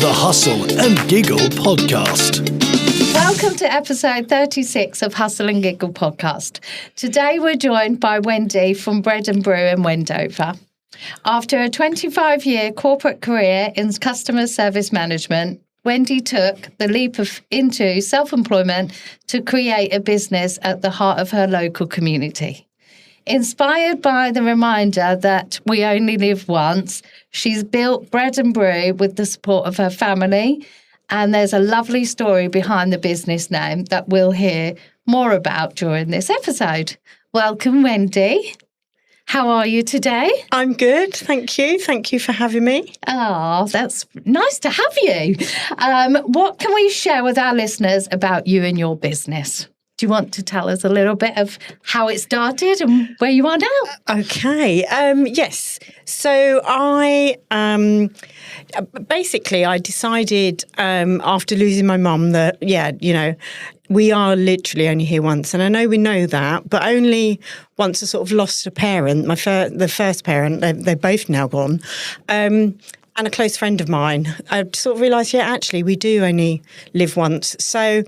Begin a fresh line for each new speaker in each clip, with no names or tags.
the Hustle and Giggle podcast.
Welcome to episode 36 of Hustle and Giggle podcast. Today we're joined by Wendy from Bread Brew in Wendover. After a 25-year corporate career in customer service management, Wendy took the leap into self-employment to create a business at the heart of her local community. Inspired by the reminder that we only live once, she's built Bread Brew with the support of her family, and there's a lovely story behind the business name that we'll hear more about during this episode. Welcome, Wendy. How are you today?
I'm good, thank you. Thank you for having me.
Oh, that's nice to have you. What can we share with our listeners about you and your business? Do you want to tell us a little bit of how it started and where you are now?
Okay, yes. So I decided after losing my mum that, we are literally only here once. And I know we know that, but only once I sort of lost a parent, the first parent, they're both now gone. And a close friend of mine, I sort of realised, actually, we do only live once. So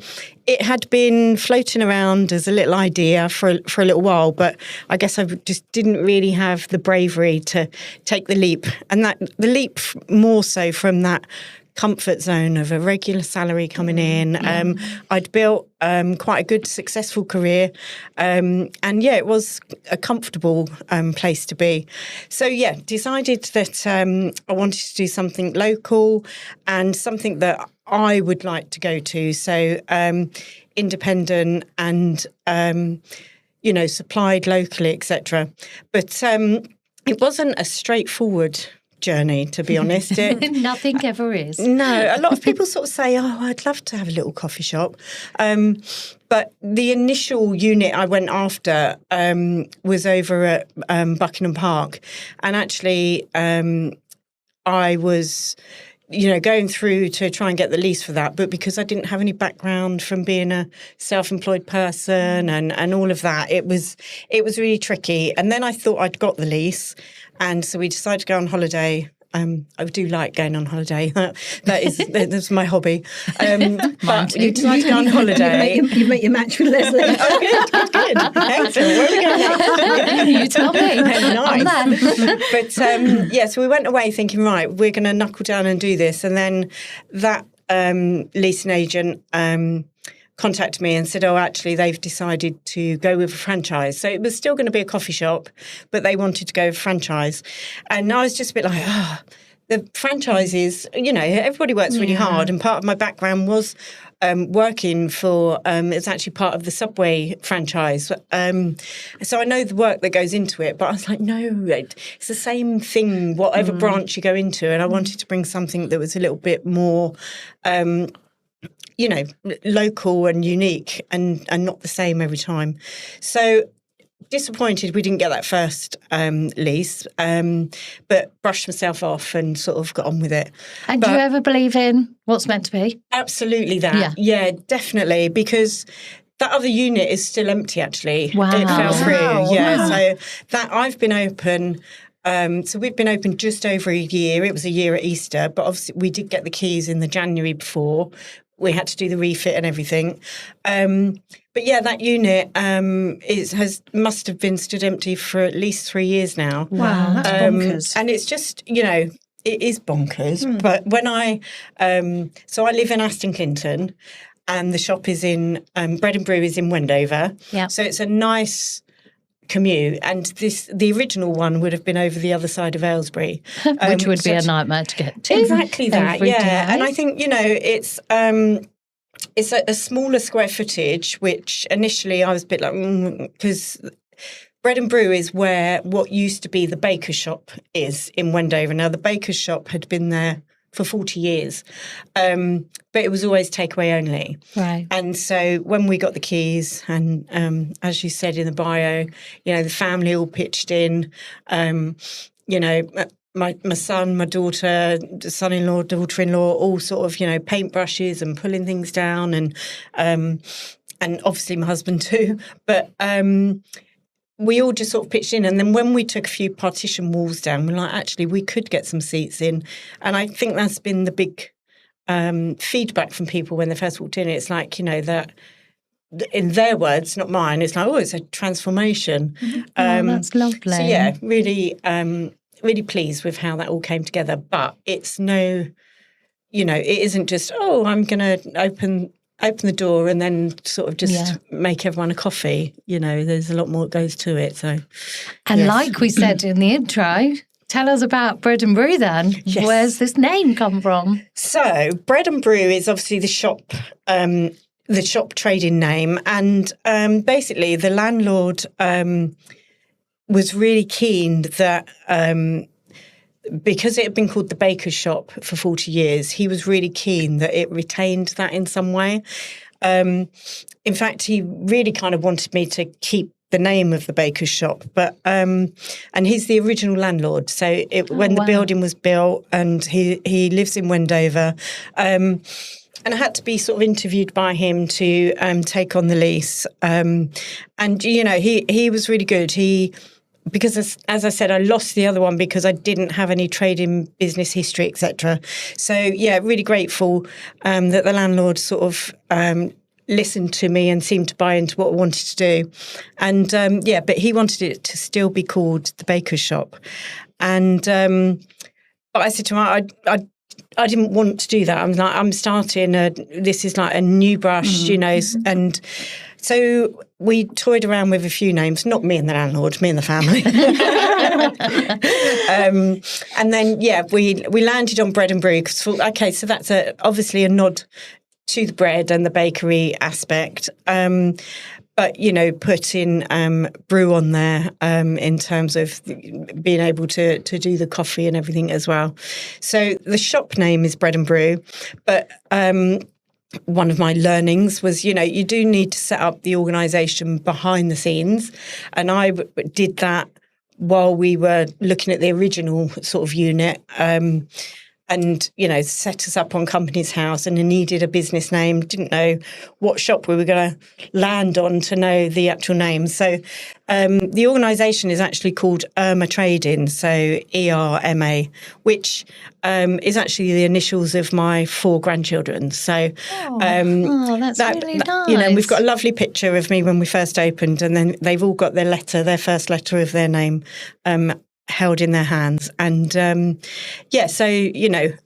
it had been floating around as a little idea for a little while, but I guess I just didn't really have the bravery to take the leap. And that the leap more so from that comfort zone of a regular salary coming in. I'd built quite a good, successful career. It was a comfortable place to be. So, decided that I wanted to do something local and something that I would like to go to. So, independent and, supplied locally, etc. But it wasn't a straightforward journey, to be honest.
Nothing ever is.
No, a lot of people sort of say, I'd love to have a little coffee shop. But the initial unit I went after was over at Buckingham Park. And actually, I was going through to try and get the lease for that. But because I didn't have any background from being a self-employed person and all of that, it was really tricky. And then I thought I'd got the lease. And so we decided to go on holiday. I do like going on holiday. That's my hobby. But we decided to go on holiday.
You make your match with Leslie.
Good. Excellent. Where are we going next?
You tell me.
Nice. But so we went away thinking, right, we're going to knuckle down and do this. And then that leasing agent contacted me and said, actually, they've decided to go with a franchise. So it was still going to be a coffee shop, but they wanted to go with a franchise. And I was just a bit like, the franchises, everybody works really hard. And part of my background was working for, it's actually part of the Subway franchise. So I know the work that goes into it, but I was like, no, it's the same thing, whatever branch you go into. And I wanted to bring something that was a little bit more local and unique and not the same every time. So disappointed we didn't get that first lease, but brushed myself off and sort of got on with it.
And do you ever believe in what's meant to be?
Absolutely that. Yeah, definitely, because that other unit is still empty, actually.
Wow.
It fell through.
Wow.
Yeah,
Wow.
So that I've been open. So we've been open just over a year. It was a year at Easter, but obviously we did get the keys in the January before. We had to do the refit and everything. But that unit must have been stood empty for at least 3 years now.
Wow, that's bonkers.
And it's just, it is bonkers. But when so I live in Aston Clinton, and the shop is in, Bread Brew is in Wendover.
Yeah.
So it's a nice commute, and the original one would have been over the other side of Aylesbury,
Which would be a nightmare to get to.
Exactly that,
every day.
And I think it's a smaller square footage, which initially I was a bit like, because Bread Brew is where what used to be the baker's shop is in Wendover. Now the baker's shop had been there for 40 years, but it was always takeaway only.
Right.
And so when we got the keys, and as you said in the bio, the family all pitched in, my son, my daughter, son-in-law, daughter-in-law, all sort of, paintbrushes and pulling things down, and obviously my husband too. But we all just sort of pitched in. And then when we took a few partition walls down, we're like, actually, we could get some seats in. And I think that's been the big feedback from people when they first walked in. It's like, that in their words, not mine, it's like, it's a transformation.
That's lovely.
So yeah, really, really pleased with how that all came together. But it's no, it isn't just, I'm going to open the door and then sort of just make everyone a coffee. There's a lot more that goes to it. So,
and like we said in the intro, tell us about Bread and Brew then.
Yes.
Where's this name come from?
So Bread and Brew is obviously the shop trading name, and basically the landlord was really keen that because it had been called the Baker's Shop for 40 years, he was really keen that it retained that in some way. In fact, he really kind of wanted me to keep the name of the Baker's Shop, but and he's the original landlord. So when the building was built, and he lives in Wendover, and I had to be sort of interviewed by him to take on the lease. And he was really good. Because as I said, I lost the other one because I didn't have any trading business history, etc. So yeah, really grateful that the landlord sort of listened to me and seemed to buy into what I wanted to do. And but he wanted it to still be called the Baker's Shop. And but I said to him, I didn't want to do that. I'm starting this is like a new brush, and so we toyed around with a few names, not me and the landlord, me and the family. And then, we landed on Bread and Brew because, so that's obviously a nod to the bread and the bakery aspect. But, putting brew on there in terms of being able to do the coffee and everything as well. So the shop name is Bread and Brew, but one of my learnings was, you do need to set up the organisation behind the scenes. And I did that while we were looking at the original sort of unit. And, set us up on Company's House, and I needed a business name. Didn't know what shop we were going to land on to know the actual name. So the organisation is actually called Irma Trading, so ERMA, which is actually the initials of my 4 grandchildren. So
that's really nice.
We've got a lovely picture of me when we first opened, and then they've all got their first letter of their name held in their hands. And so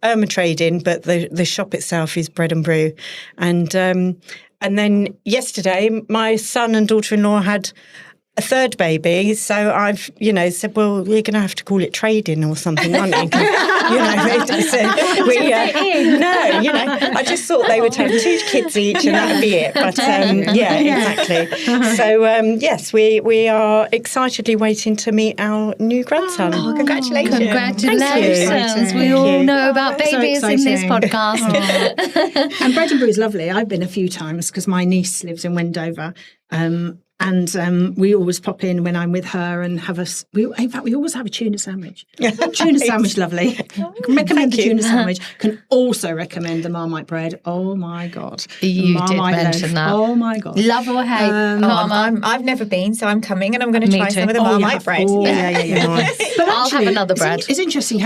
Irma Trading, but the shop itself is Bread and Brew. And then yesterday my son and daughter-in-law had a third baby, so I've said, well, we're going to have to call it trading or something, aren't we? I just thought they would have 2 kids each and that would be it. But exactly. So yes, we are excitedly waiting to meet our new grandson.
Oh, congratulations!
Congratulations! We all know about babies in this podcast.
And Bread and Brew is lovely. I've been a few times because my niece lives in Wendover. And we always pop in when I'm with her and we always have a tuna sandwich. Tuna sandwich, lovely. Recommend the tuna sandwich. Can also recommend the Marmite bread. Oh my God.
You did mention that.
Oh my God.
Love or hate,
I've never been, so I'm coming and I'm going to try some of the Marmite bread.
Oh, yeah.
But I'll have another bread.
It's interesting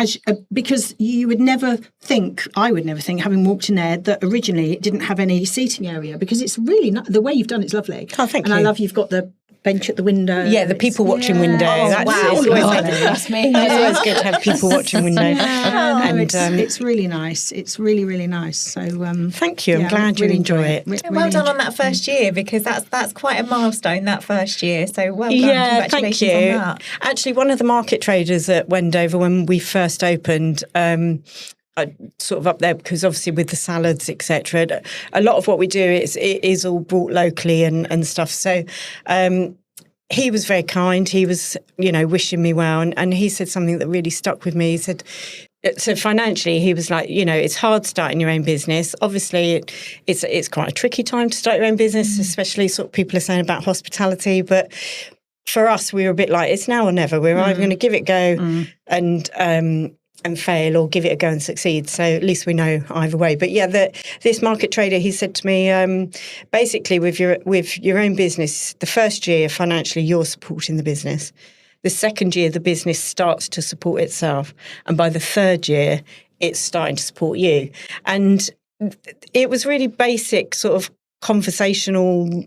because I would never think, having walked in there, that originally it didn't have any seating area, because it's really the way you've done it's lovely.
Oh, thank you.
And I love you've got the bench at the window.
Yeah, the people watching window.
That's me.
It's always good to have people watching window.
It's really nice. It's really, really nice. So
thank you. I'm glad you enjoy it.
Well done on that first year, because that's quite a milestone, that first year. So well done.
Yeah,
Congratulations
thank you.
on that.
Actually, one of the market traders at Wendover, when we first opened, sort of up there, because obviously with the salads, etc., a lot of what we do is all brought locally and stuff. So he was very kind. He was, wishing me well, and he said something that really stuck with me. He said, so financially, he was like, it's hard starting your own business. Obviously, it's quite a tricky time to start your own business, especially sort of people are saying about hospitality, but for us, we were a bit like, it's now or never. We're either going to give it a go and fail, or give it a go and succeed. So at least we know either way. But yeah, this market trader, he said to me, basically with your own business, the first year financially you're supporting the business. The second year the business starts to support itself, and by the third year it's starting to support you. And it was really basic sort of conversational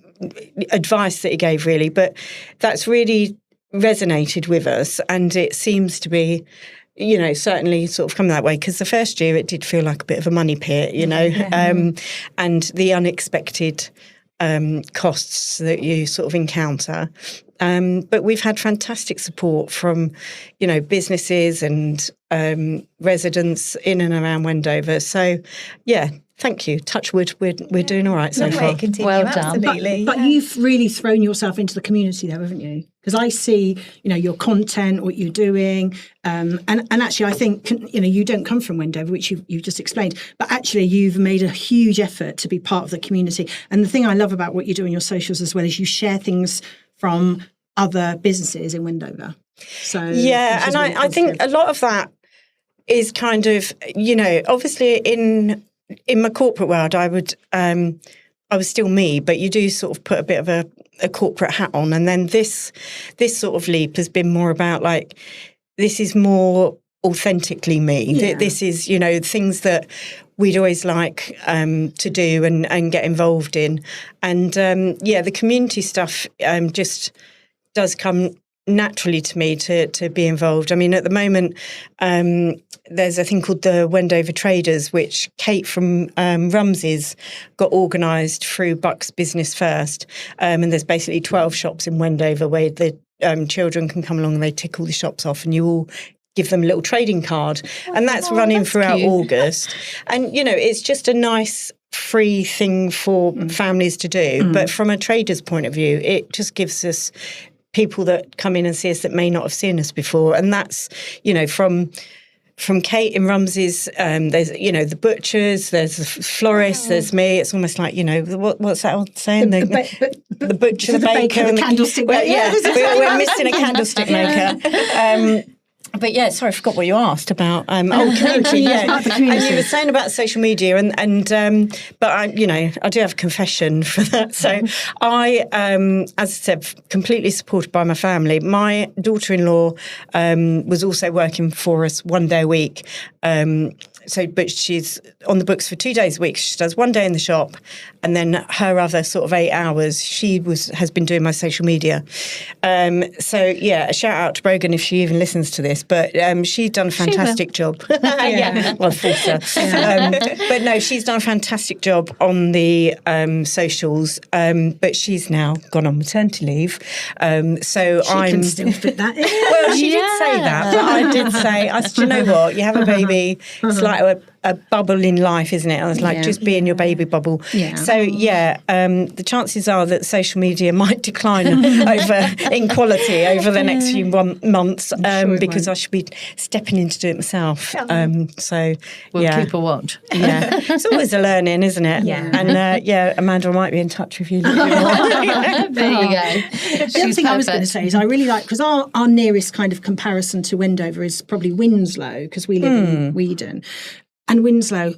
advice that he gave, really, but that's really resonated with us, and it seems to be, you know, certainly sort of come that way, because the first year it did feel like a bit of a money pit, you know, and the unexpected costs that you sort of encounter. But we've had fantastic support from, you know, businesses and residents in and around Wendover. So, yeah, thank you. Touch wood, we're doing all right so far.
Continue,
Well done.
absolutely.
But you've really thrown yourself into the community there, haven't you? Because I see, you know, your content, what you're doing, and actually, I think, you know, you don't come from Wendover, which you've just explained, but actually, you've made a huge effort to be part of the community. And the thing I love about what you do on your socials as well is you share things from other businesses in Wendover. So
yeah, and
really
I think a lot of that is kind of, you know, obviously in my corporate world, I was still me, but you do sort of put a bit of a corporate hat on. And then this sort of leap has been more about, like, this is more authentically me.
Yeah.
This is, you know, things that we'd always like to do and get involved in. And the community stuff just does come naturally to me to be involved. I mean, at the moment, there's a thing called the Wendover Traders, which Kate from Rumsey's got organised through Bucks Business First. And there's basically 12 shops in Wendover where the children can come along and they tick all the shops off, and you all give them a little trading card. And that's running throughout
cute.
August. And, you know, it's just a nice free thing for families to do. But from a trader's point of view, it just gives us people that come in and see us that may not have seen us before. And that's, you know, from Kate in Rumsey's, there's, you know, the butchers, there's the florist, there's me. It's almost like, you know, what's that old saying? The butcher, the baker,
the candlestick maker.
We're missing a candlestick maker. But yeah, sorry, I forgot what you asked about. Community, yeah. And you were saying about social media, but I, you know, I do have a confession for that. So I, as I said, completely supported by my family. My daughter-in-law was also working for us 1 day a week. But she's on the books for 2 days a week. She does 1 day in the shop, and then her other sort of 8 hours, has been doing my social media. So yeah, a shout out to Brogan if she even listens to this. But she's done a fantastic job. Well, force her. But no, she's done a fantastic job on the socials. But she's now gone on maternity leave. So
She can still fit that in.
Well, she did say that, but I did say, I said, you know what, you have a baby, it's like a bubble in life, isn't it? I was like, just be in your baby bubble.
Yeah.
So, the chances are that social media might decline in quality over the next few months because I should be stepping in to do it myself.
We'll keep a watch.
Yeah. It's always a learning, isn't it?
Yeah.
And, Amanda, I might be in touch with you a little bit more.
There you go.
The other thing I was going to say is I really like, because our nearest kind of comparison to Wendover is probably Winslow, because we live in Weedon. And Winslow,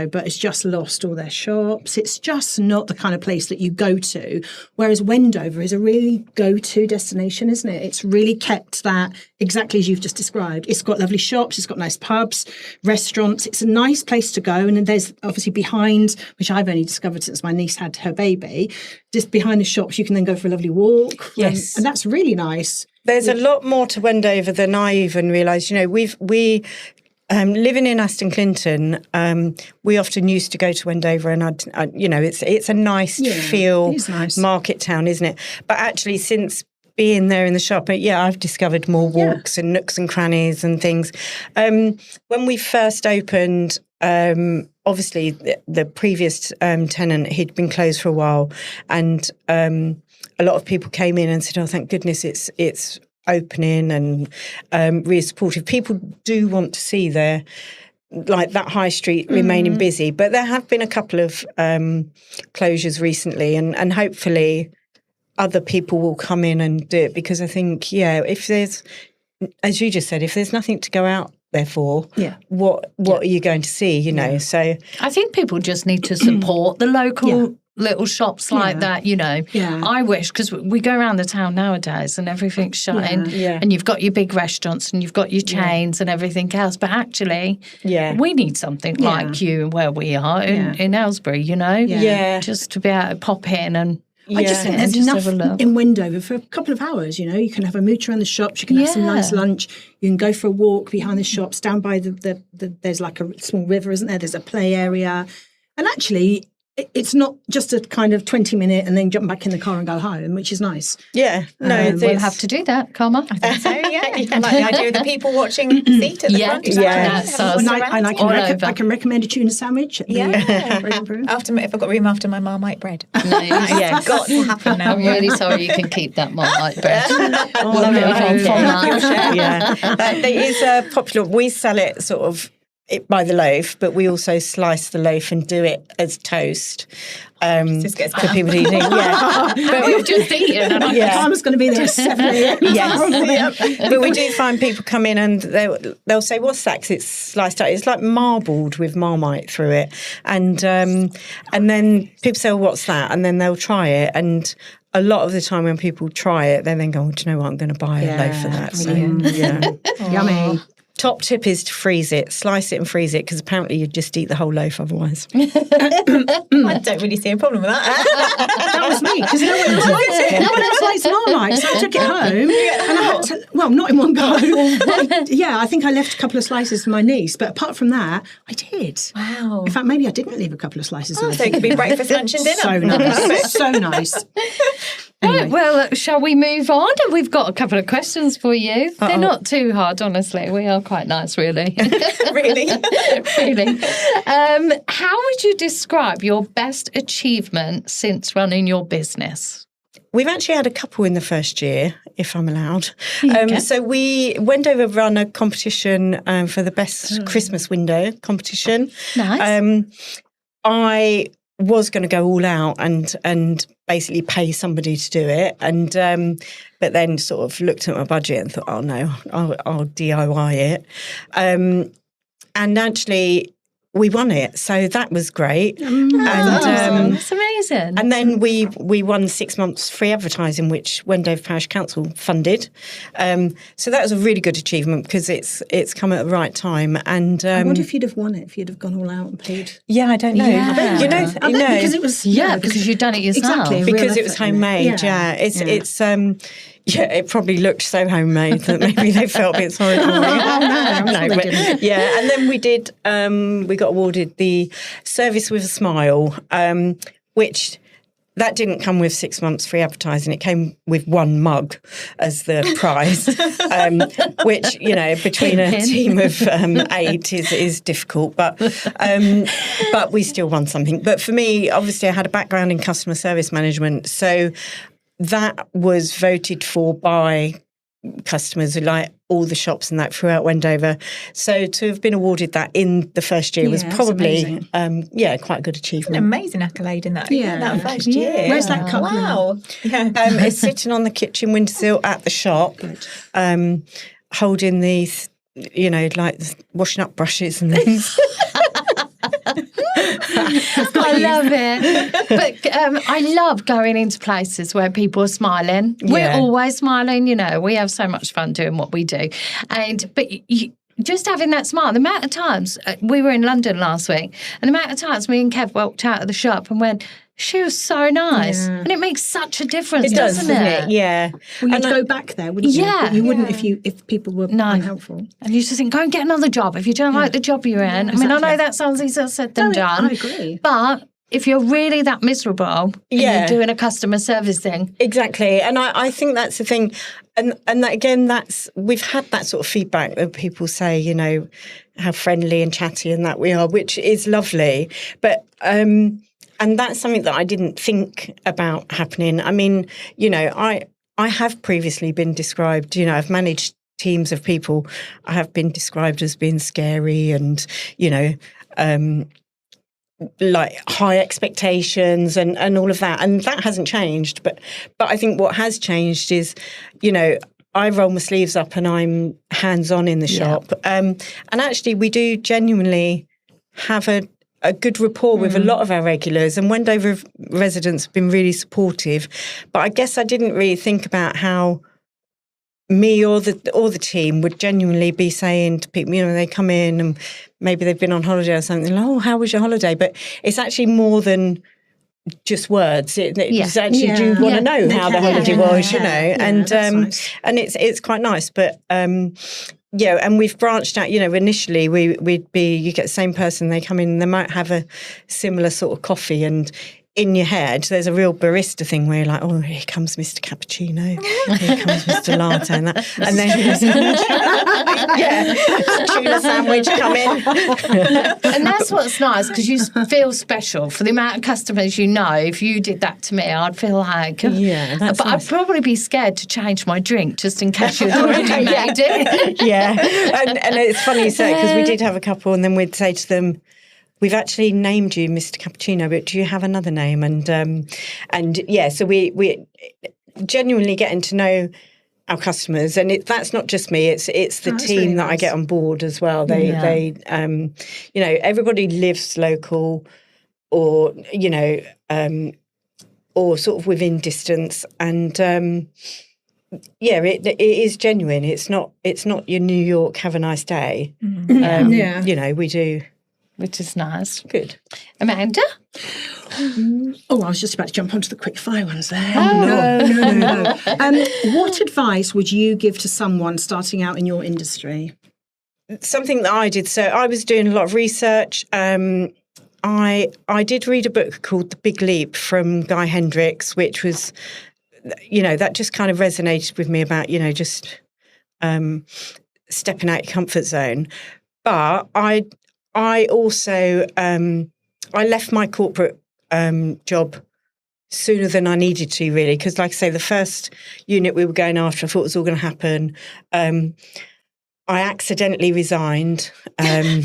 but it's just lost all their shops. It's just not the kind of place that you go to. Whereas Wendover is a really go-to destination, isn't it? It's really kept that exactly as you've just described. It's got lovely shops. It's got nice pubs, restaurants. It's a nice place to go. And then there's obviously behind, which I've only discovered since my niece had her baby, just behind the shops, you can then go for a lovely walk.
Yes.
And that's really nice.
There's a lot more to Wendover than I even realised. You know, we living in Aston Clinton, we often used to go to Wendover, and it's a nice feel,
nice
market town, isn't it? But actually, since being there in the shop, I've discovered more walks and nooks and crannies and things. When we first opened, obviously the previous tenant, he'd been closed for a while, and a lot of people came in and said, "Oh, thank goodness it's opening," and really supportive. People do want to see that high street remaining busy, but there have been a couple of closures recently, and hopefully other people will come in and do it, because I think, if there's, as you just said, if there's nothing to go out there for, what are you going to see, you know? So
I think people just need to support the local little shops like that, you know.
Yeah.
I wish, because we go around the town nowadays and everything's shutting, and you've got your big restaurants and you've got your chains and everything else. But actually, we need something like you where we are in Aylesbury, you know. Just to be able to pop in and
I just think there's enough in Wendover for a couple of hours, you know. You can have a mooch around the shops, you can have some nice lunch, you can go for a walk behind the shops, down by the there's like a small river, isn't there? There's a play area. And actually, it's not just a kind of 20-minute and then jump back in the car and go home, which is nice.
Yeah. No,
we'll have to do that, Karma.
I think so, yeah. I like the idea of the people watching seat at the front.
I can recommend a tuna sandwich at the Bread Brew.
If I've got room after my Marmite bread.
No,
got to happen now.
I'm really sorry you can keep that Marmite bread.
We'll move on from that. It is popular. We sell it sort of by the loaf, but we also slice the loaf and do it as toast for people eating.
But we've just eaten. And
I was going to be there at 7 a.m.
But we do find people come in and they'll say, "What's that?" 'Cause it's sliced out. It's like marbled with Marmite through it, and then people say, "Oh, what's that?" And then they'll try it, and a lot of the time when people try it, they then go, "Oh, do you know what? I'm going to buy a loaf of that." So,
Yummy.
Top tip is to freeze it, slice it and freeze it, because apparently you'd just eat the whole loaf otherwise.
I don't really see a problem with that.
That was me, because no one else likes it. No one else likes Marmite, so I took it home, and I had to, well, not in one go. I think I left a couple of slices for my niece, but apart from that, I did.
Wow.
In fact, maybe I didn't leave a couple of slices.
So it could be breakfast, lunch and dinner.
So nice. So nice. Anyway.
Right, well, shall we move on? We've got a couple of questions for you. They're not too hard, honestly. We are quite nice, really.
Really?
Really. How would you describe your best achievement since running your business?
We've actually had a couple in the first year, if I'm allowed. So Wendover run a competition for the best Christmas window competition.
Nice.
I was going to go all out and basically pay somebody to do it, and but then sort of looked at my budget and thought, oh no, I'll DIY it, and actually we won it, so that was great.
That's amazing.
And then we won 6 months free advertising, which Wendover Parish Council funded. So that was a really good achievement, because it's come at the right time. And
I wonder if you'd have won it if you'd have gone all out and paid.
Yeah, I don't know.
Yeah.
You know,
because it was
because you'd done it yourself.
Exactly,
because it was homemade. It's it probably looked so homemade that maybe they felt a bit sorry for me. And then we did. We got awarded the Service with a Smile, which that didn't come with 6 months free advertising. It came with one mug as the prize, which, you know, between a team of 8 is difficult. But we still won something. But for me, obviously, I had a background in customer service management, so that was voted for by customers who like all the shops and that throughout Wendover. So to have been awarded that in the first year was probably quite a good achievement.
An amazing accolade in that that first year.
Where's that cup?
Wow. Yeah.
It's sitting on the kitchen windowsill at the shop, holding these, you know, like washing up brushes and things.
I love it. But I love going into places where people are smiling. We're always smiling, you know. We have so much fun doing what we do. But just having that smile, the amount of times, we were in London last week, and the amount of times me and Kev walked out of the shop and went, she was so nice.
Yeah.
And it makes such a difference,
It does,
doesn't it?
Yeah.
Well, you'd go back there, wouldn't you?
Yeah.
But you wouldn't if people were unhelpful.
And you just think, go and get another job if you don't like the job you're in. I mean, I know that sounds easier said than done.
I agree.
But if you're really that miserable and you're doing a customer service thing.
Exactly. And I think that's the thing. And that, again, we've had that sort of feedback that people say, you know, how friendly and chatty and that we are, which is lovely. But and that's something that I didn't think about happening. I mean, you know, I have previously been described, you know, I've managed teams of people. I have been described as being scary and, you know, like high expectations and all of that. And that hasn't changed. But I think what has changed is, you know, I roll my sleeves up and I'm hands-on in the shop. And actually we do genuinely have a good rapport with a lot of our regulars, and Wendover residents have been really supportive. But I guess I didn't really think about how me or the team would genuinely be saying to people, they come in and maybe they've been on holiday or something, like, oh, how was your holiday? But it's actually more than just words. It's actually, do you want to know how the holiday was, and
nice.
And it's quite nice. But and we've branched out. Initially you get the same person, they come in and they might have a similar sort of coffee, and in your head there's a real barista thing where you're like, oh, here comes Mr. Cappuccino, here comes Mr. Latte, and then tuna sandwich come in.
And that's what's nice, because you feel special for the amount of customers if you did that to me, I'd feel like,
that's
but
nice.
I'd probably be scared to change my drink just in case you'd already made it.
And it's funny you say, because we did have a couple, and then we'd say to them, we've actually named you Mr. Cappuccino, but do you have another name? So we genuinely getting to know our customers, and that's not just me; it's the team
really
that I
nice.
get on board as well. They everybody lives local, or or sort of within distance, and it is genuine. It's not your New York, have a nice day. We do.
Which is nice.
Good.
Amanda?
Oh, I was just about to jump onto the quick fire ones there.
Oh.
No. What advice would you give to someone starting out in your industry?
Something that I did. So I was doing a lot of research. I did read a book called The Big Leap from Guy Hendricks, which was, that just kind of resonated with me about, just stepping out your comfort zone. But I also I left my corporate job sooner than I needed to, really, because, like I say, the first unit we were going after, I thought it was all going to happen. I accidentally resigned to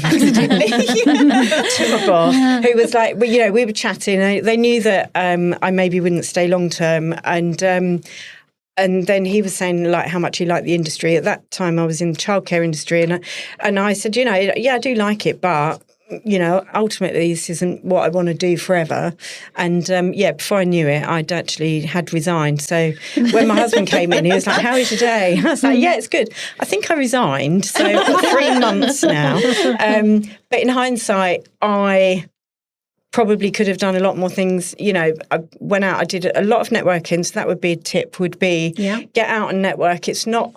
my boss, who was like, we were chatting. They knew that I maybe wouldn't stay long term, and then he was saying like how much he liked the industry. At that time, I was in the childcare industry, and I said, I do like it, but ultimately this isn't what I want to do forever. And before I knew it, I'd actually had resigned. So when my husband came in, he was like, "How is your day?" I was like, "Yeah, it's good. I think I resigned, so 3 months now." But in hindsight, I probably could have done a lot more things. I went out, I did a lot of networking. So that would be a tip, get out and network. It's not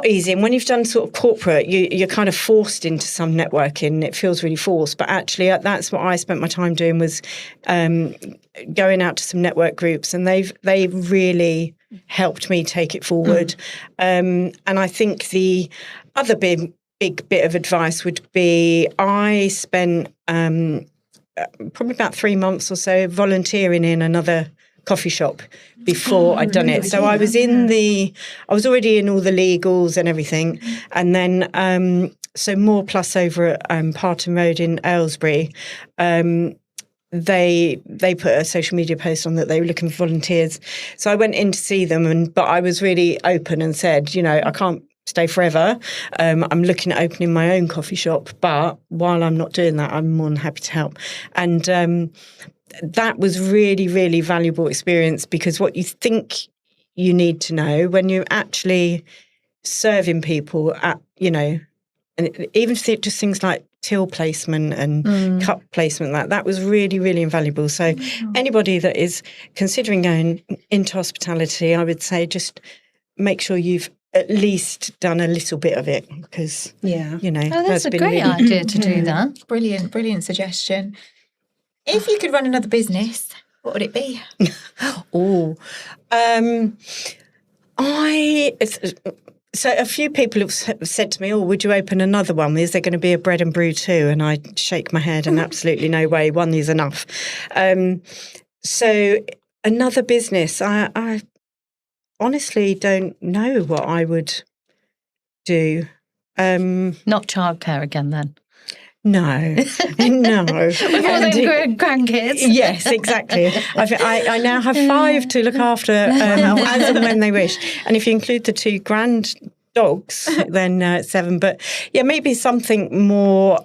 easy. And when you've done sort of corporate, you're kind of forced into some networking. It feels really forced. But actually, that's what I spent my time doing, was going out to some network groups. And they've really helped me take it forward. And I think the other big bit of advice would be, I spent probably about 3 months or so volunteering in another coffee shop before I'd done it. So I was I was already in all the legals and everything. And then, so More Plus over at Parton Road in Aylesbury, they put a social media post on that they were looking for volunteers. So I went in to see them, but I was really open and said, I can't stay forever. I'm looking at opening my own coffee shop, but while I'm not doing that, I'm more than happy to help. And that was really, really valuable experience, because what you think you need to know when you're actually serving people at, and even just things like till placement and cup placement, that was really, really invaluable. So anybody that is considering going into hospitality, I would say just make sure you've at least done a little bit of it, because,
that's a great idea to do that.
Brilliant suggestion. If you could run another business, what would it be?
So a few people have said to me, would you open another one? Is there going to be a Bread Brew too? And I shake my head and absolutely no way. One is enough. So another business, I honestly don't know what I would do.
Not childcare again, then.
No.
Before they grandkids.
Yes, exactly. I now have 5 to look after as and when they wish. And if you include the 2 grand dogs, then 7. But yeah, maybe something more,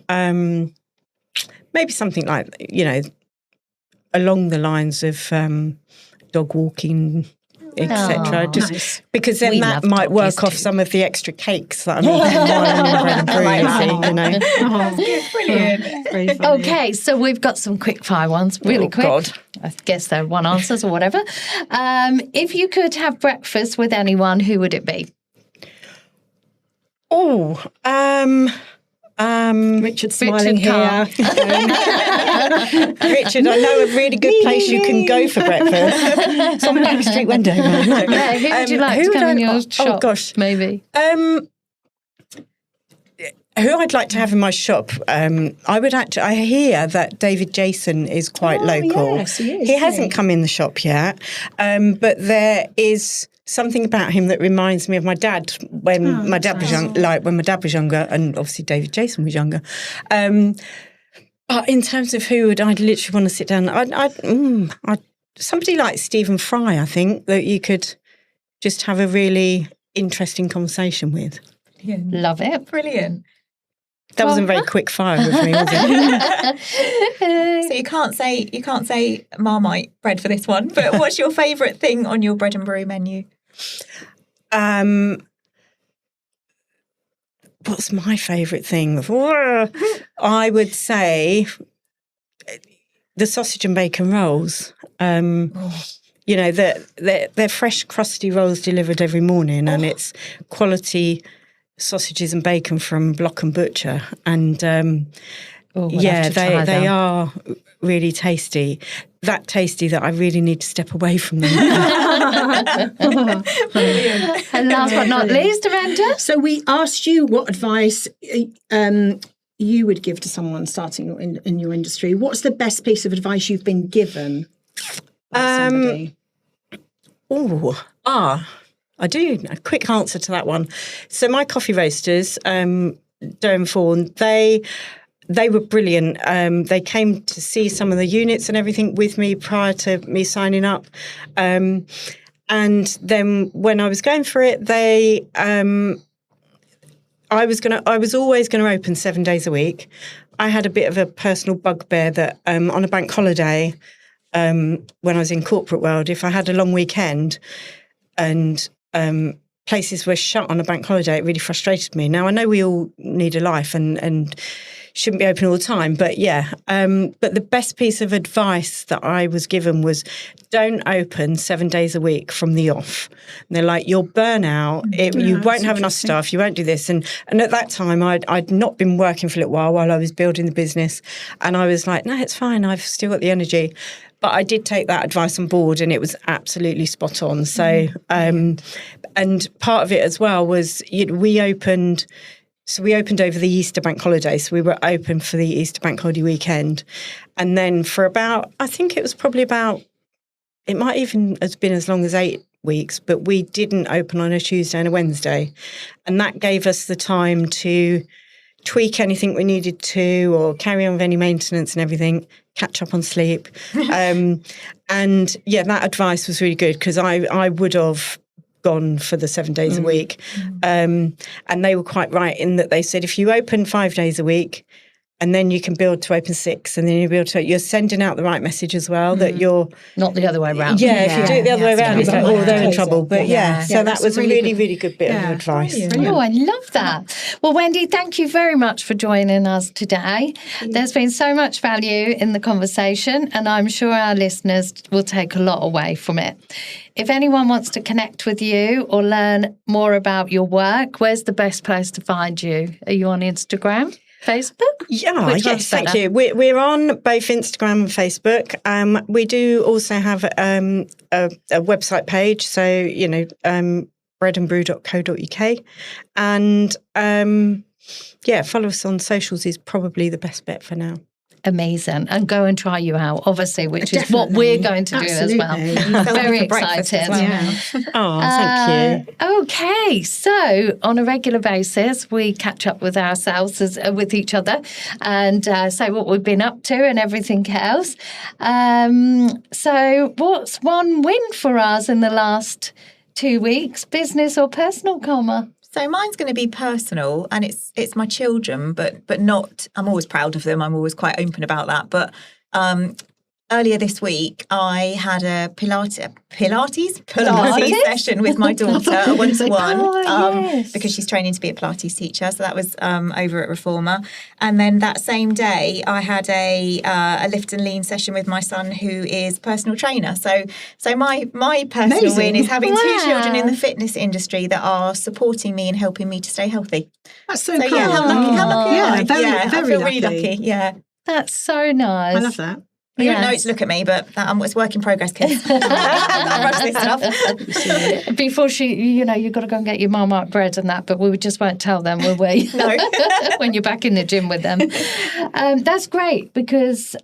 maybe something like, along the lines of dog walking, etc.
Oh,
Just
nice.
because then
We
that
love
might
doggies
work off
too.
some of the extra cakes that I'm eating while I'm in Bread and Brew,
Brilliant.
Very funny.
Okay, so we've got some quick fire ones, really
Oh,
quick.
God.
I guess they're one answers or whatever. If you could have breakfast with anyone, who would it be?
Oh,
Richard smiling
Carr.
here.
Richard, I know a really good place you can go for breakfast. It's on Back Street, Wendover.
Yeah, who would you like to come in your shop?
Oh gosh,
Maybe.
who I'd like to have in my shop? I would actually. I hear that David Jason is quite local.
yes, he is,
He
isn't
hasn't
he?
come in the shop yet, but there is something about him that reminds me of my dad when my dad was young. Like when my dad was younger, and obviously David Jason was younger. But in terms of who I'd literally want to sit down, I'd somebody like Stephen Fry. I think that you could just have a really interesting conversation with.
Love it.
Brilliant.
That wasn't very quick fire with me, was it?
So you can't say Marmite bread for this one, but what's your favourite thing on your Bread and Brew menu?
What's my favourite thing? I would say the sausage and bacon rolls. They're fresh, crusty rolls delivered every morning, and it's quality sausages and bacon from Block and Butcher, and they are really tasty. That tasty that I really need to step away from them.
And last but not least, Amanda.
So we asked you what advice you would give to someone starting in your industry. What's the best piece of advice you've been given by somebody?
I do. A quick answer to that one. So my coffee roasters, Doe and Fawn, they were brilliant. They came to see some of the units and everything with me prior to me signing up. And then when I was going for it, I was always going to open 7 days a week. I had a bit of a personal bugbear that on a bank holiday, when I was in corporate world, if I had a long weekend and places were shut on a bank holiday, it really frustrated me. Now, I know we all need a life and shouldn't be open all the time, but but the best piece of advice that I was given was don't open 7 days a week from the off. And they're like, you'll burn out, you won't have enough staff, you won't do this. And at that time, I'd not been working for a little while I was building the business. And I was like, no, it's fine, I've still got the energy. But I did take that advice on board and it was absolutely spot on. So, and part of it as well was we opened over the Easter bank holiday. So we were open for the Easter bank holiday weekend. And then for about, I think it was probably about, it might even have been as long as 8 weeks, but we didn't open on a Tuesday and a Wednesday. And that gave us the time to tweak anything we needed to or carry on with any maintenance and everything, catch up on sleep. That advice was really good because I would have gone for the 7 days a week. And they were quite right in that they said, if you open 5 days a week and then you can build to open 6 and then you're sending out the right message as well that you're...
Not the other way around.
Yeah, if you do it the other way around, it's like, oh, they're in trouble. But so that was a really, really good bit of advice.
Oh, I love that. Well, Wendy, thank you very much for joining us today. There's been so much value in the conversation, and I'm sure our listeners will take a lot away from it. If anyone wants to connect with you or learn more about your work, where's the best place to find you? Are you on Instagram? Facebook?
Yes, thank you. We're on both Instagram and Facebook. We do also have a website page, so breadandbrew.co.uk, and follow us on socials is probably the best bet for now.
Amazing. And go and try you out, obviously, which is what we're going to do as well. Very excited.
Oh, thank you.
Okay, so on a regular basis, we catch up with ourselves with each other and say what we've been up to and everything else. So what's one win for us in the last 2 weeks, business or personal, Comma?
So mine's going to be personal, and it's my children, but not. I'm always proud of them. I'm always quite open about that. But earlier this week, I had a Pilates session with my daughter, a one-to-one, because she's training to be a Pilates teacher. So that was over at Reformer. And then that same day, I had a lift and lean session with my son, who is personal trainer. So my personal win is having two children in the fitness industry that are supporting me and helping me to stay healthy.
That's so cool.
Yeah, how lucky am I?
Very
I feel really
lucky.
lucky. Yeah.
That's so nice.
I love that.
You don't know it to look at me, but it's work in progress, kids. I'll rush this stuff.
Before you've got to go and get your Marmite bread and that, but we just won't tell them, will we?
No.
When you're back in the gym with them. That's great because,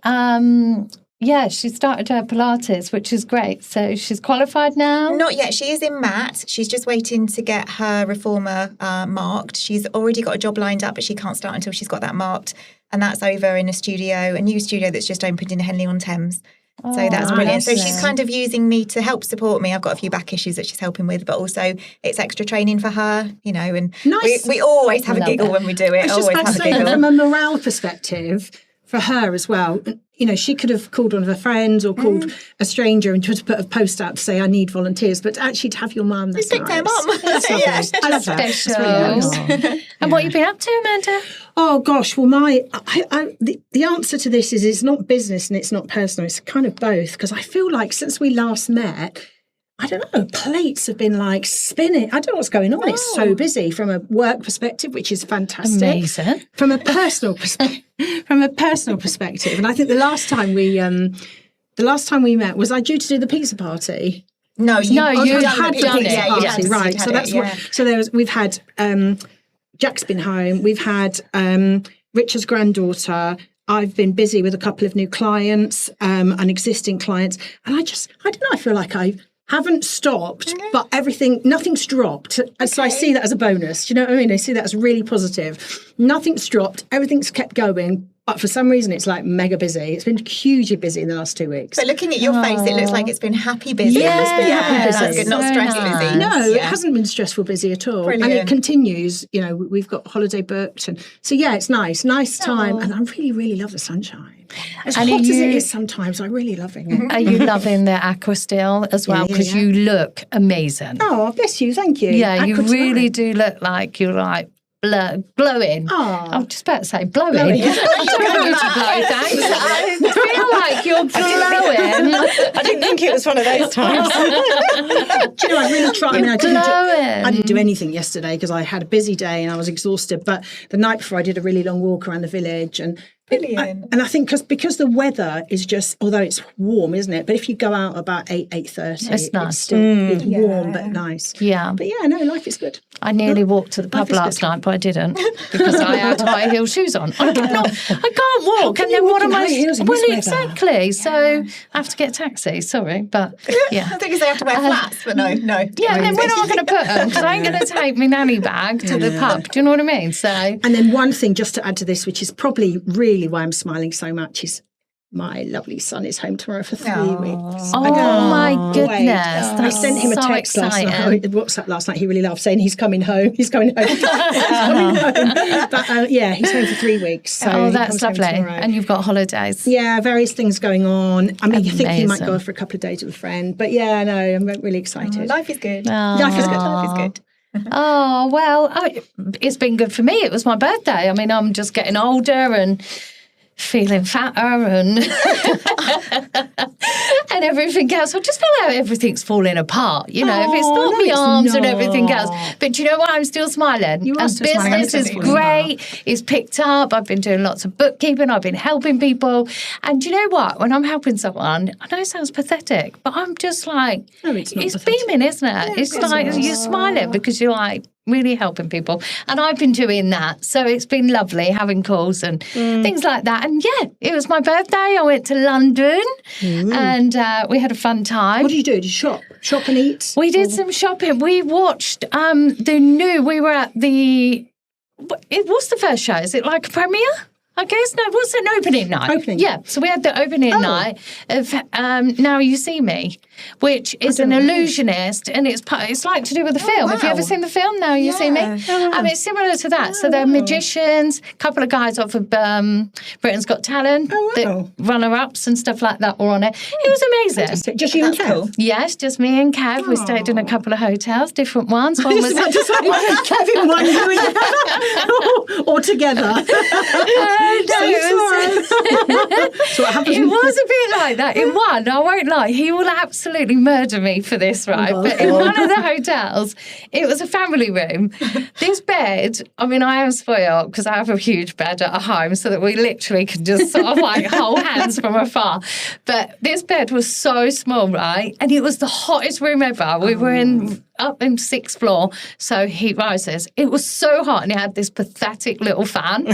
she started her Pilates, which is great. So she's qualified now?
Not yet. She is in mat. She's just waiting to get her Reformer marked. She's already got a job lined up, but she can't start until she's got that marked. And that's over in a new studio that's just opened in Henley-on-Thames. So that's brilliant. So she's kind of using me to help support me. I've got a few back issues that she's helping with, but also it's extra training for her, and
nice.
we always have a giggle when we do it.
I was just about to say, from a morale perspective, for her as well, she could have called one of her friends or called a stranger and just put a post out to say, I need volunteers. But actually to have your mum, that's
picked
nice.
her mum.
That's lovely.
Yeah.
I love that.
Special.
That's really nice.
And what have you been up to, Amanda?
Oh gosh, well, the answer to this is it's not business and it's not personal. It's kind of both, because I feel like since we last met, I don't know, plates have been like spinning. I don't know what's going on. It's so busy from a work perspective, which is fantastic.
Amazing.
From a personal perspective, and I think the last time we met, was I due to do the pizza party?
No, you
had
done
done it.
Yeah, you had
right.
it,
So that's
yeah.
what. So we've had Jack's been home. We've had Richard's granddaughter. I've been busy with a couple of new clients and existing clients, and I don't know. I feel like I haven't stopped, but nothing's dropped. And so I see that as a bonus. Do you know what I mean? I see that as really positive. Nothing's dropped. Everything's kept going. But for some reason, it's like mega busy. It's been hugely busy in the last 2 weeks.
So looking at your face, it looks like it's been happy busy.
Yeah, it's been happy busy.
That's good, not stressed busy.
No, it hasn't been stressful busy at all.
Brilliant.
And it continues. We've got holiday booked. And so, yeah, it's nice time. And I really, really love the sunshine. As hot as it is sometimes, I'm really loving it.
Are you loving the aqua still as well? Because you look amazing.
Oh, bless you. Thank you.
Yeah,
Aqua
you really
tonight.
do look like you're like glowing.
Oh.
I was just about to say blowing. I don't want you to blow, thanks. I feel like you're glowing.
I didn't think it was one of those times.
Do you know, I really tried. I didn't do anything yesterday because I had a busy day and I was exhausted. But the night before, I did a really long walk around the village, and
Brilliant.
And I think because the weather is just, although it's warm, isn't it? But if you go out about 8:30,
it's nice.
It's still warm but nice.
Yeah.
But yeah, no, life is good.
I nearly walked to the pub last night, but I didn't because I had high heel shoes on. I can't walk.
Can
And
you
then
walk
what
in
am I?
high heels in
Well,
this weather?
exactly. So I have to get a taxi. Sorry, but yeah.
I think they have to wear flats, but no.
Yeah, and then where am I going to put them? Because I ain't going to take my nanny bag to the pub. Do you know what I mean? So.
And then one thing just to add to this, which is probably really why I'm smiling so much, is my lovely son is home tomorrow for 3 weeks.
Oh my goodness!
I sent him a
so
text
exciting.
last night, WhatsApp last night. He really laughed, saying he's coming home. He's coming home. He's coming home. But yeah, he's home for 3 weeks. So
that's lovely. And you've got holidays.
Yeah, various things going on. I mean, I think he might
Amazing.
go off for a couple of days with a friend. But yeah, no, I'm really excited.
Life is good.
Life is good.
Life is good.
Oh, well, it's been good for me. It was my birthday. I mean, I'm just getting older and feeling fatter and and everything else. I just feel like everything's falling apart. You know, if it's not
no,
my
it's
arms and
not.
everything else. But do you know what? I'm still smiling.
You are
and
still smiling.
business is
Absolutely.
great. It's picked up. I've been doing lots of bookkeeping. I've been helping people. And do you know what? When I'm helping someone, I know it sounds pathetic, but I'm just like,
No, it's not
it's
pathetic.
beaming, isn't it? It's like you're smiling because you're like, really helping people. And I've been doing that. So it's been lovely having calls and things like that. And yeah, it was my birthday. I went to London and we had a fun time.
What do you do? Do you shop? Shop and eat?
We did some shopping. We watched we were at what's the first show? Is it like a premiere? I guess, no, what's an opening night?
Opening.
Yeah, so we had the opening night of Now You See Me, which is an illusionist, and it's like to do with the film. Have you ever seen the film, Now You See Me? It's similar to that. So they're magicians, a couple of guys off of Britain's Got Talent, the runner-ups and stuff like that were on it. It was amazing.
Just you and Kev?
Cool.
Yes, just me and Kev. We stayed in a couple of hotels, different ones. One was
About to say, Kevin won you or together. So what happened?
It was a bit like that. In one, I won't lie, he will absolutely murder me for this, right? But in one of the hotels, it was a family room. This bed, I mean, I am spoiled because I have a huge bed at home so that we literally can just sort of like hold hands from afar. But this bed was so small, right? And it was the hottest room ever. We were up in 6th floor, so heat rises. It was so hot, and it had this pathetic little fan.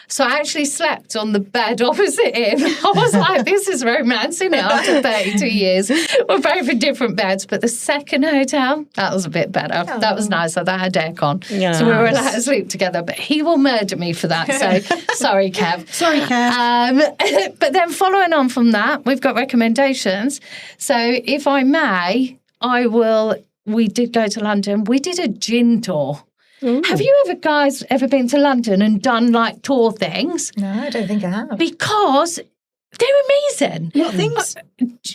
So I actually slept on the bed opposite him. I was like, this is romance, isn't it? After 32 years, we're both in different beds. But the second hotel, that was a bit better. That was nicer. That had aircon, so we were allowed to sleep together. But he will murder me for that. So sorry, Kev.
Sorry, Kev.
But then following on from that, we've got recommendations. So if I may, I will. We did go to London. We did a gin tour. Ooh. Have you guys ever been to London and done like tour things?
No, I don't think I have.
Because they're amazing.
What things?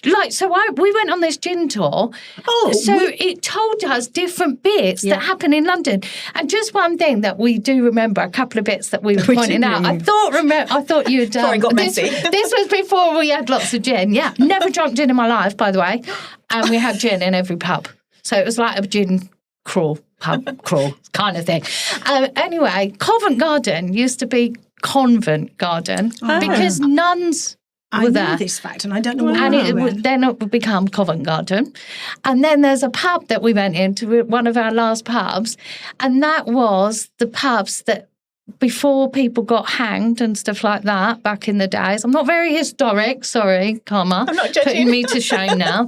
We went on this gin tour. It told us different bits that happen in London. And just one thing that we do remember, a couple of bits that we were pointing out. I thought you'd done.
Sorry, got messy.
This was before we had lots of gin. Yeah, never drunk gin in my life, by the way. And we had gin in every pub. So it was like a gin pub crawl kind of thing. Anyway, Covent Garden used to be Convent Garden because nuns were there.
I know this fact, and I don't know why.
And it would become Covent Garden. And then there's a pub that we went into, one of our last pubs, and that was the pubs that before people got hanged and stuff like that back in the days. I'm not very historic, sorry, Karma.
I'm not judging.
Putting me to shame now.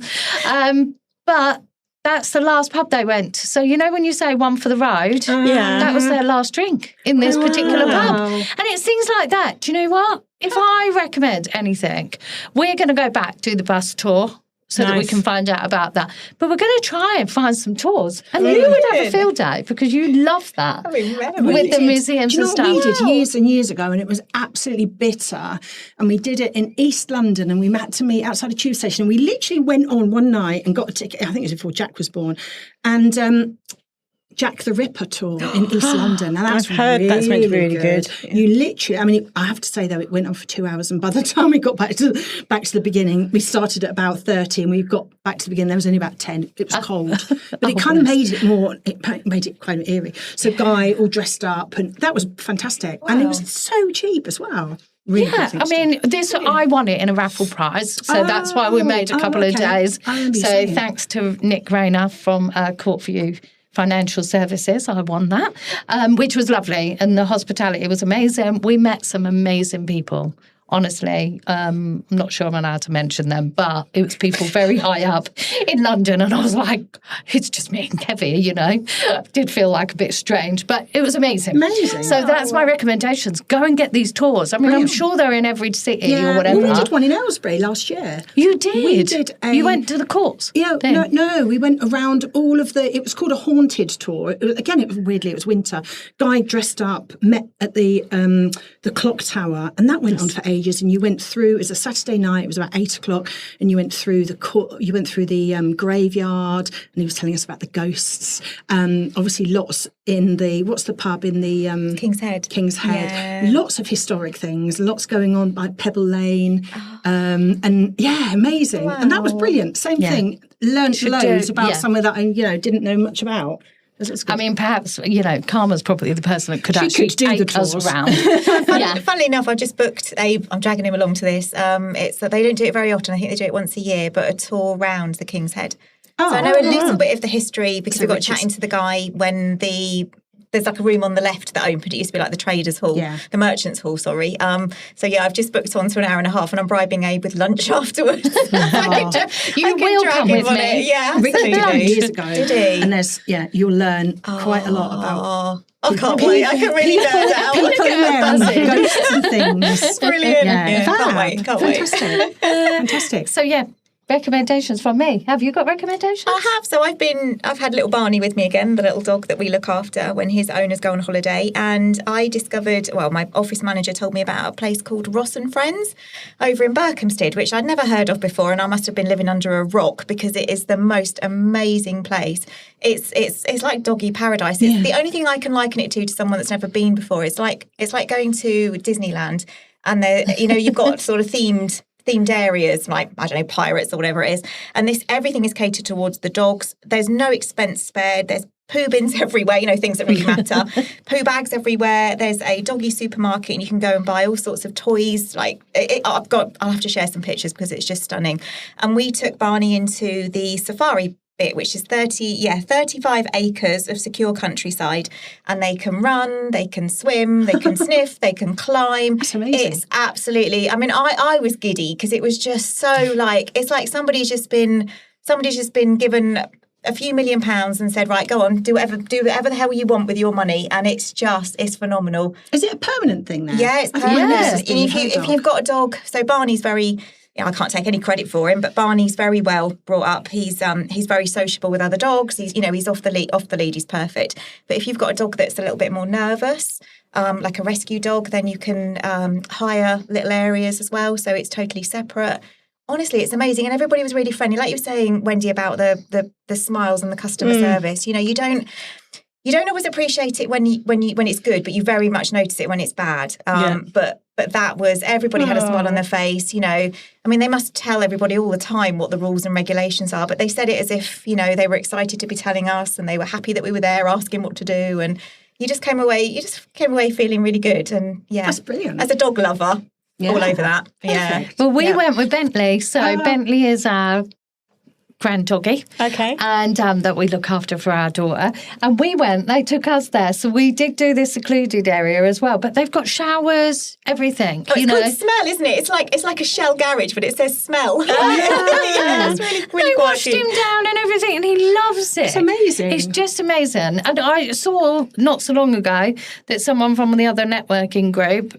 But that's the last pub they went. So, you know when you say one for the road? That was their last drink in this particular pub. And it's things like that. Do you know what? If I recommend anything, we're going to go back, do the bus tour so that we can find out about that. But we're going to try and find some tours. And you would have a field day because you love that. With the museums and stuff.
We did years and years ago, and it was absolutely bitter. And we did it in East London, and we had to meet outside a tube station. And we literally went on one night and got a ticket. I think it was before Jack was born. And Jack the Ripper tour in East London. Now that's
I've heard that's meant to be really good.
You literally, I mean, I have to say though, it went on for 2 hours, and by the time we got back to the beginning, we started at about 30, and we got back to the beginning. There was only about 10. It was cold, but it kind of made it more. It made it quite eerie. So Guy all dressed up, and that was fantastic, and it was so cheap as well. Really
I mean, I won it in a raffle prize, so that's why we made a couple of days. So thanks to Nick Rayner from Courtview Financial Services, I won that, which was lovely, and the hospitality was amazing. We met some amazing people. Honestly, I'm not sure I'm allowed to mention them, but it was people very high up in London, and I was like, it's just me and Kevin, you know. Did feel like a bit strange, but it was amazing.
Amazing.
So that's my recommendations. Go and get these tours. I mean, I'm sure they're in every city or whatever.
Well, we did one in Aylesbury last year.
You did?
We did.
You went to the courts?
Yeah, no, we went around all of it was called a haunted tour. It was winter. Guy dressed up, met at the clock tower, and that went on for ages. And you went through. It was a Saturday night. It was about 8 o'clock, and you went through the graveyard, and he was telling us about the ghosts. Obviously, lots in what's the pub in the
King's Head.
Yeah. Lots of historic things. Lots going on by Pebble Lane, and amazing. Wow. And that was brilliant. Same thing. Learned loads about somewhere that I didn't know much about.
I mean, perhaps, Karma's probably the person that could actually take us around.
Funnily enough, I just booked I'm dragging him along to this. It's that they don't do it very often. I think they do it once a year, but a tour round the King's Head. So I know a little bit of the history because we got chatting to the guy when there's like a room on the left that opened. It used to be like the Traders' Hall, the Merchants' Hall, sorry. I've just booked on to an hour and a half, and I'm bribing Abe with lunch afterwards.
You will come with me.
Yeah,
Rick did
absolutely.
years ago.
Did he?
And you'll learn quite a lot about
I can't wait. I can really nerd out.
People wearing
buzzing.
ghosts and things.
Brilliant.
Yeah,
Can't wait.
Fantastic. Fantastic.
So yeah, recommendations from me. Have you got recommendations?
I have. So I've had little Barney with me again, the little dog that we look after when his owners go on holiday. And I discovered, my office manager told me about a place called Ross and Friends over in Berkhamsted, which I'd never heard of before. And I must have been living under a rock because it is the most amazing place. It's like doggy paradise. It's the only thing I can liken it to someone that's never been before. It's like going to Disneyland, and you've got sort of themed areas like, I don't know, pirates or whatever it is. And everything is catered towards the dogs. There's no expense spared. There's poo bins everywhere, things that really matter. Poo bags everywhere. There's a doggy supermarket and you can go and buy all sorts of toys. I'll have to share some pictures because it's just stunning. And we took Barney into the safari bit, which is 35 acres of secure countryside, and they can run, they can swim, they can sniff, they can climb.
That's amazing.
It's absolutely, I was giddy because it was just so it's like somebody's just been given a few £1 million and said, right, go on, do whatever the hell you want with your money, and it's phenomenal.
Is it a permanent thing now?
Yeah, it's permanent. And if you've got a dog, so Barney's very, I can't take any credit for him, but Barney's very well brought up. He's very sociable with other dogs. He's off the lead. He's perfect. But if you've got a dog that's a little bit more nervous, like a rescue dog, then you can hire little areas as well. So it's totally separate. Honestly, it's amazing, and everybody was really friendly. Like you were saying, Wendy, about the smiles and the customer service. You don't always appreciate it when it's good, but you very much notice it when it's bad. But that was, everybody had a smile on their face. They must tell everybody all the time what the rules and regulations are, but they said it as if they were excited to be telling us, and they were happy that we were there asking what to do, and you just came away feeling really good. And
that's brilliant.
As a dog lover. Yeah. All over that. Yeah.
Well, we went with Bentley. So Bentley is our grand doggy.
Okay.
And that we look after for our daughter. And they took us there. So we did do this secluded area as well. But they've got showers, everything.
Oh, it's called Smell, isn't it? It's like a Shell garage, but it says Smell. It's really, really
they washed him down and everything, and he loves it.
It's amazing.
It's just amazing. And I saw not so long ago that someone from the other networking group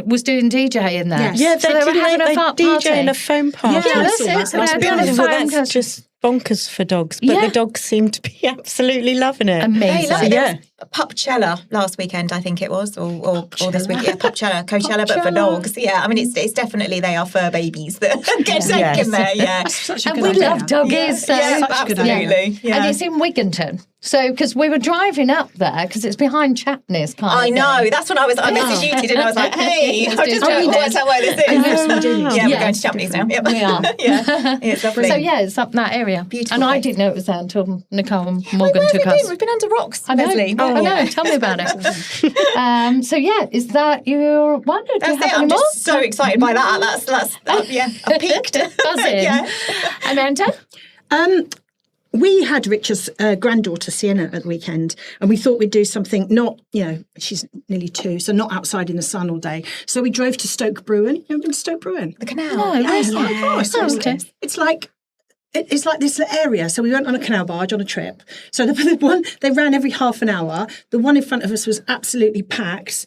was doing DJ in there.
Yes.
Yeah,
so they were having a fun
DJ
party.
in a foam party.
Yeah, that's it. So they're doing a
Well,
phone
that's just bonkers for dogs, but the dogs seem to be absolutely loving it.
Amazing.
They love it.
Yeah.
There was Pupchella last weekend, I think it was, or this week. Yeah, Pupchella, Coachella, but for dogs. Yeah, it's definitely, they are fur babies that get taken there. Yeah,
Such a
And
good
we
idea.
love doggies.
yeah,
so
absolutely. Yeah.
And it's in Wigginton. So, because we were driving up there, because it's behind Chapney's kind
I
of
know.
thing.
That's when I messaged you, and I was like, hey,
Let's
I've
do
just
Chapney's.
worked out where this is.
Yes, we do.
Yeah, we're
Yeah.
going to Chapney's now. Yep.
We are.
Yeah, it's lovely.
So, yeah, it's up that area.
Beautiful
And I
place.
didn't know it was there until Nicole and
Where
Morgan
have
took
we
us.
been? We've been under rocks,
I know.
Leslie.
I know. Tell me about it. So, yeah, is that your one? Or do you
That's
have
it.
any
I'm
more?
just so excited by that. That's I peaked.
Buzzing.
Yeah.
Amanda?
We had Richard's granddaughter, Sienna, at the weekend, and we thought we'd do something not, she's nearly 2, so not outside in the sun all day. So we drove to Stoke Bruin. You ever been to Stoke Bruin?
The canal.
No, where's
Oh, my
that?
gosh.
Oh, okay.
It's like this area. So we went on a canal barge on a trip. So the one, they ran every half an hour. The one in front of us was absolutely packed.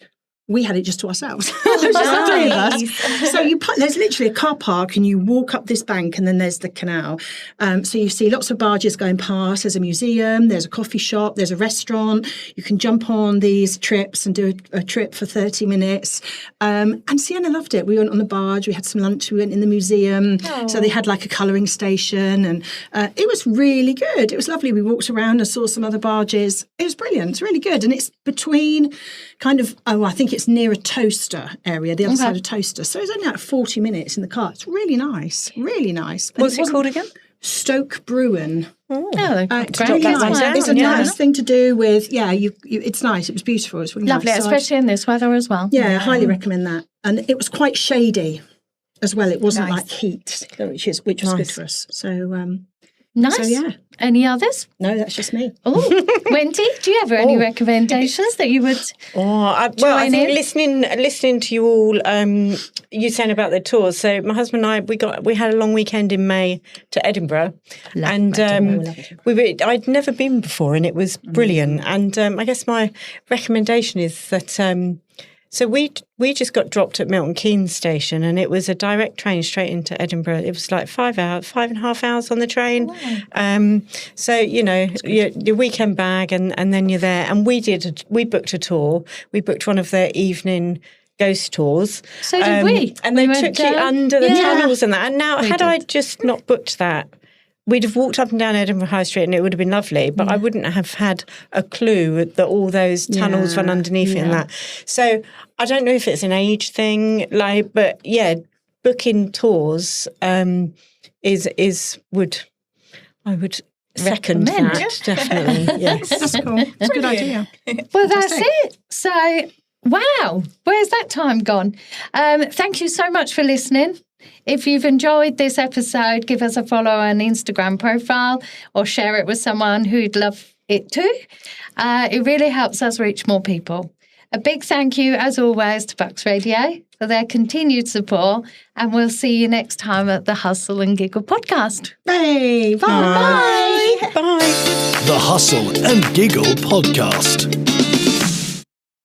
We had it just to ourselves. Just the three of us. So there's literally a car park, and you walk up this bank, and then there's the canal. So you see lots of barges going past. There's a museum, there's a coffee shop, there's a restaurant. You can jump on these trips and do a trip for 30 minutes. And Sienna loved it. We went on the barge, we had some lunch, we went in the museum. Oh. So they had like a colouring station, and it was really good. It was lovely. We walked around and saw some other barges. It was brilliant. It's really good. And it's between I think it's near a Toaster area, the other side of Toaster. So it's only like 40 minutes in the car. It's really nice, really nice. And
What's it called again?
Stoke Bruin.
Oh,
It's
great.
really
that one
nice.
down,
It's a
yeah.
nice thing to do with, it's nice. It was beautiful. It's really
Lovely,
nice. So
especially in this weather as well.
I highly recommend that. And it was quite shady as well. It wasn't
Nice.
like heat, which was good for us. So,
Nice.
So, yeah.
Any others?
No, that's just me.
Oh, Wendy, do you have any recommendations that you would?
I
Join
think
in.
listening to you all, you saying about the tours. So my husband and I, we had a long weekend in May to Edinburgh, and I'd never been before, and it was brilliant. And I guess my recommendation is that. So we just got dropped at Milton Keynes station, and it was a direct train straight into Edinburgh. It was like 5.5 hours on the train.
Wow.
So your weekend bag, and then you're there. And we booked a tour. We booked one of the evening ghost tours.
So did we.
And they took you under the tunnels and that. And now,
We
had
did.
I just not booked that, we'd have walked up and down Edinburgh High Street and it would have been lovely, but I wouldn't have had a clue that all those tunnels run underneath it and that. So I don't know if it's an age thing, but yeah, booking tours I would second
Recommend.
that, definitely. Yes.
That's cool. It's a good idea.
Well, that's it. So, wow, where's that time gone? Thank you so much for listening. If you've enjoyed this episode, give us a follow on Instagram profile or share it with someone who'd love it too. It really helps us reach more people. A big thank you, as always, to Bucks Radio for their continued support, and we'll see you next time at the Hustle and Giggle podcast.
Hey, bye.
Bye.
The Hustle and Giggle Podcast.